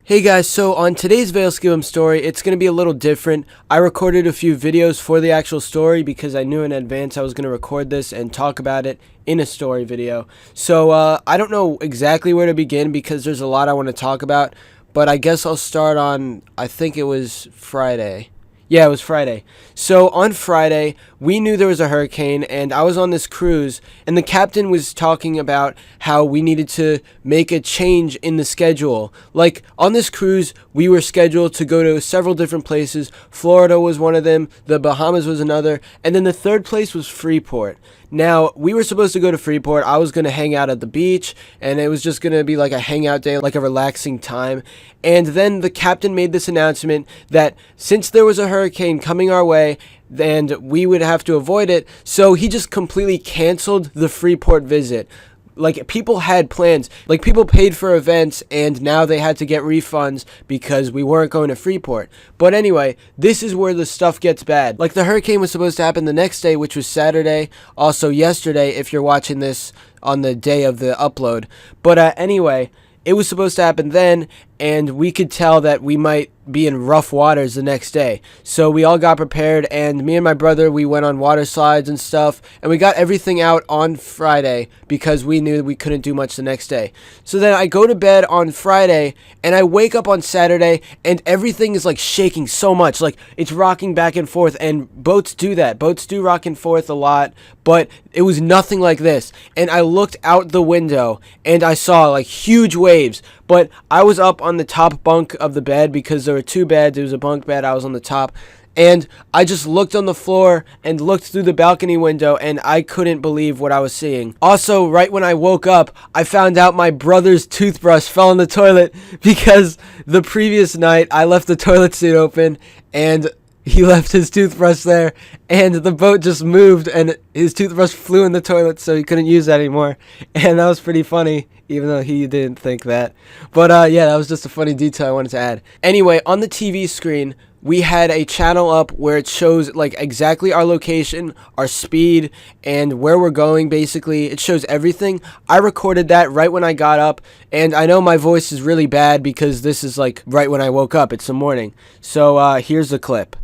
Hey guys, so on today's Vailskibum story, it's going to be a little different. I recorded a few videos for the actual story because I knew in advance I was going to record this and talk about it in a story video. So I don't know exactly where to begin because there's a lot I want to talk about, but I guess I'll start on, I think it was Friday. Yeah, it was Friday. So on Friday, we knew there was a hurricane, and I was on this cruise, and the captain was talking about how we needed to make a change in the schedule. Like, on this cruise, we were scheduled to go to several different places. Florida was one of them, the Bahamas was another, and then the third place was Freeport. Now, we were supposed to go to Freeport. I was going to hang out at the beach, and it was just going to be like a hangout day, like a relaxing time. And then the captain made this announcement that since there was a hurricane coming our way, and we would have to avoid it, so he just completely canceled the Freeport visit. Like, people had plans. Like, people paid for events, and now they had to get refunds because we weren't going to Freeport. But anyway, this is where the stuff gets bad. Like, the hurricane was supposed to happen the next day, which was Saturday. Also, yesterday, if you're watching this on the day of the upload. But anyway, it was supposed to happen then, and we could tell that we might be in rough waters the next day. So we all got prepared, and me and my brother, we went on water slides and stuff, and we got everything out on Friday because we knew we couldn't do much the next day. So then I go to bed on Friday, and I wake up on Saturday, and everything is like shaking so much. Like, it's rocking back and forth, and boats do that. Boats do rock and forth a lot, but it was nothing like this. And I looked out the window, and I saw like huge waves. But I was up on the top bunk of the bed because there were two beds. It was a bunk bed. I was on the top. And I just looked on the floor and looked through the balcony window, and I couldn't believe what I was seeing. Also, right when I woke up, I found out my brother's toothbrush fell in the toilet because the previous night I left the toilet seat open and he left his toothbrush there, and the boat just moved and his toothbrush flew in the toilet, so he couldn't use that anymore. And that was pretty funny, even though he didn't think that. But yeah, that was just a funny detail I wanted to add. Anyway, on the TV screen, we had a channel up where it shows like exactly our location, our speed, and where we're going. Basically, it shows everything. I recorded that right when I got up, and I know my voice is really bad because this is like right when I woke up. It's the morning. So here's the clip.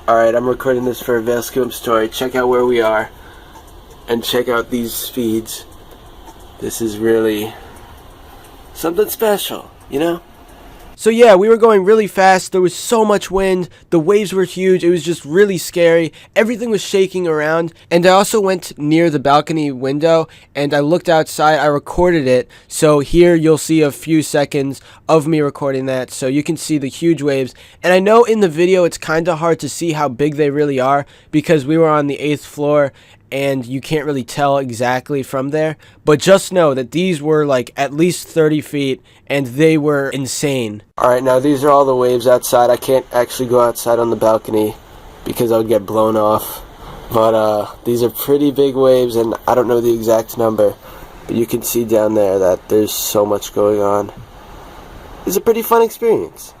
Alright, I'm recording this for a Vailskibum story. Check out where we are, and check out these speeds. This is really something special, you know? So yeah, we were going really fast. There was so much wind. The waves were huge. It was just really scary. Everything was shaking around. And I also went near the balcony window and I looked outside. I recorded it. So here you'll see a few seconds of me recording that. So you can see the huge waves. And I know in the video it's kind of hard to see how big they really are because we were on the 8th floor and you can't really tell exactly from there. But just know that these were like at least 30 feet and they were insane. Alright, now these are all the waves outside. I can't actually go outside on the balcony because I would get blown off. But these are pretty big waves, and I don't know the exact number, but you can see down there that there's so much going on. It's a pretty fun experience.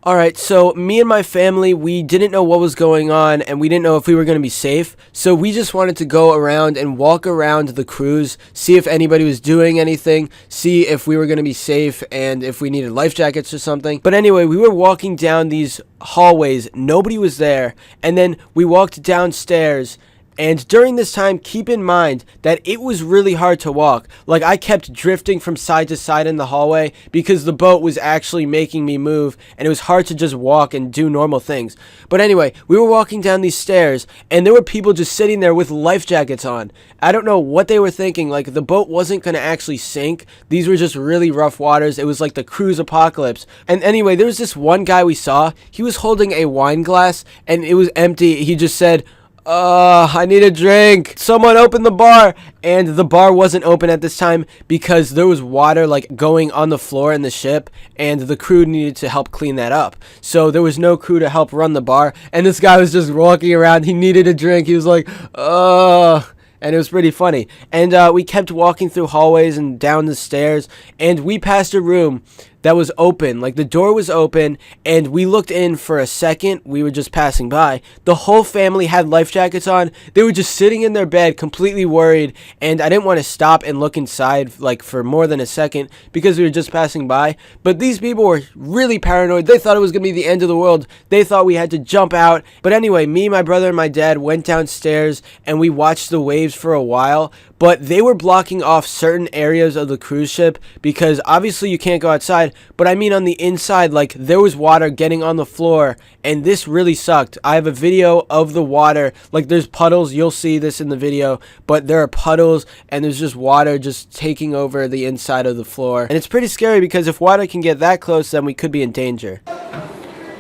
Alright, so me and my family, we didn't know what was going on, and we didn't know if we were going to be safe, so we just wanted to go around and walk around the cruise, see if anybody was doing anything, see if we were going to be safe, and if we needed life jackets or something. But anyway, we were walking down these hallways, nobody was there, and then we walked downstairs. And during this time, keep in mind that it was really hard to walk. Like, I kept drifting from side to side in the hallway because the boat was actually making me move, and it was hard to just walk and do normal things. But anyway, we were walking down these stairs, and there were people just sitting there with life jackets on. I don't know what they were thinking. Like, the boat wasn't going to actually sink. These were just really rough waters. It was like the cruise apocalypse. And anyway, there was this one guy we saw. He was holding a wine glass, and it was empty. He just said, I need a drink. Someone open the bar. And the bar wasn't open at this time because there was water like going on the floor in the ship, and the crew needed to help clean that up. So there was no crew to help run the bar, and this guy was just walking around. He needed a drink. He was like, and it was pretty funny. And we kept walking through hallways and down the stairs, and we passed a room that was open. Like, the door was open, and we looked in for a second. We were just passing by. The whole family had life jackets on. They were just sitting in their bed, completely worried, and I didn't want to stop and look inside, like, for more than a second because we were just passing by. But these people were really paranoid. They thought it was going to be the end of the world. They thought we had to jump out. But anyway, me, my brother, and my dad went downstairs, and we watched the waves for a while. But they were blocking off certain areas of the cruise ship because obviously you can't go outside. But I mean on the inside, like, there was water getting on the floor, and this really sucked. I have a video of the water. Like, there's puddles. You'll see this in the video. But there are puddles, and there's just water just taking over the inside of the floor. And it's pretty scary because if water can get that close, then we could be in danger.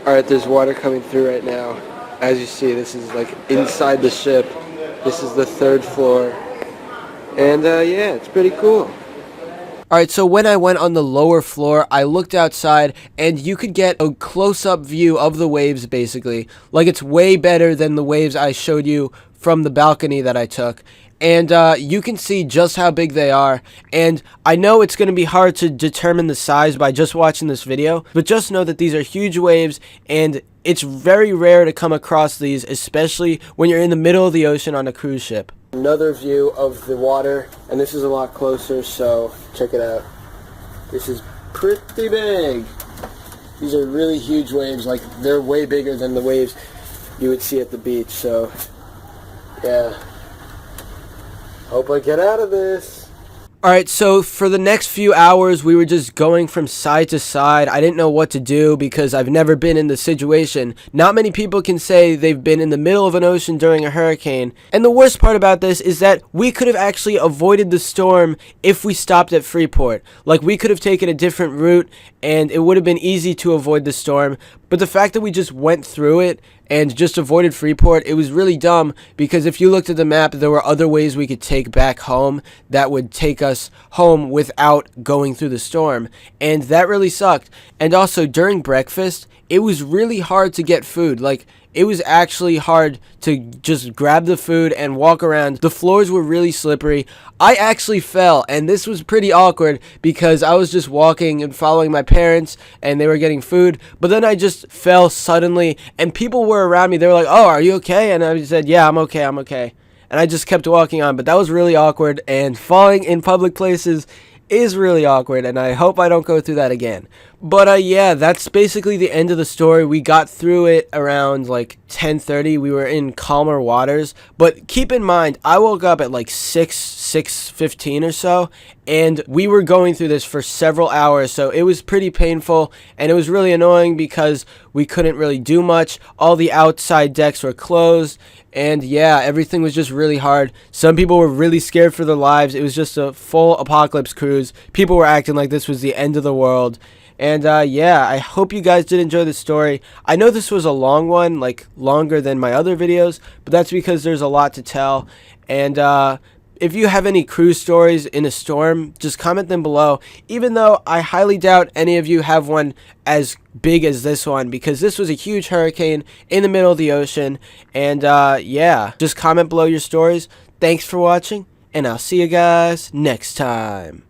Alright, there's water coming through right now. As you see, this is like inside the ship. This is the 3rd floor. And yeah, it's pretty cool. Alright, so when I went on the lower floor, I looked outside, and you could get a close-up view of the waves, basically. Like, it's way better than the waves I showed you from the balcony that I took. And you can see just how big they are. And I know it's going to be hard to determine the size by just watching this video, but just know that these are huge waves, and it's very rare to come across these, especially when you're in the middle of the ocean on a cruise ship. Another view of the water, and this is a lot closer, so check it out. This is pretty big. These are really huge waves, like, they're way bigger than the waves you would see at the beach, so yeah. Hope I get out of this. Alright, so for the next few hours, we were just going from side to side. I didn't know what to do because I've never been in this situation. Not many people can say they've been in the middle of an ocean during a hurricane. And the worst part about this is that we could have actually avoided the storm if we stopped at Freeport. Like, we could have taken a different route, and it would have been easy to avoid the storm. But the fact that we just went through it and just avoided Freeport, it was really dumb because if you looked at the map, there were other ways we could take back home that would take us home without going through the storm. And that really sucked. And also, during breakfast, it was really hard to get food. Like, it was actually hard to just grab the food and walk around. The floors were really slippery. I actually fell, and this was pretty awkward because I was just walking and following my parents, and they were getting food. But then I just fell suddenly, and people were around me. They were like, "Oh, are you okay?" And I said, "Yeah, I'm okay, I'm okay." And I just kept walking on, but that was really awkward, and falling in public places is really awkward, and I hope I don't go through that again. But yeah, that's basically the end of the story. We got through it around like 10:30. We were in calmer waters, but keep in mind, I woke up at like 6:15 or so, and we were going through this for several hours, so it was pretty painful, and it was really annoying because we couldn't really do much. All the outside decks were closed, and yeah, everything was just really hard. Some people were really scared for their lives. It was just a full apocalypse cruise. People were acting like this was the end of the world. And yeah, I hope you guys did enjoy the story. I know this was a long one, like longer than my other videos, but that's because there's a lot to tell. And if you have any cruise stories in a storm, just comment them below. Even though I highly doubt any of you have one as big as this one, because this was a huge hurricane in the middle of the ocean. And yeah, just comment below your stories. Thanks for watching, and I'll see you guys next time.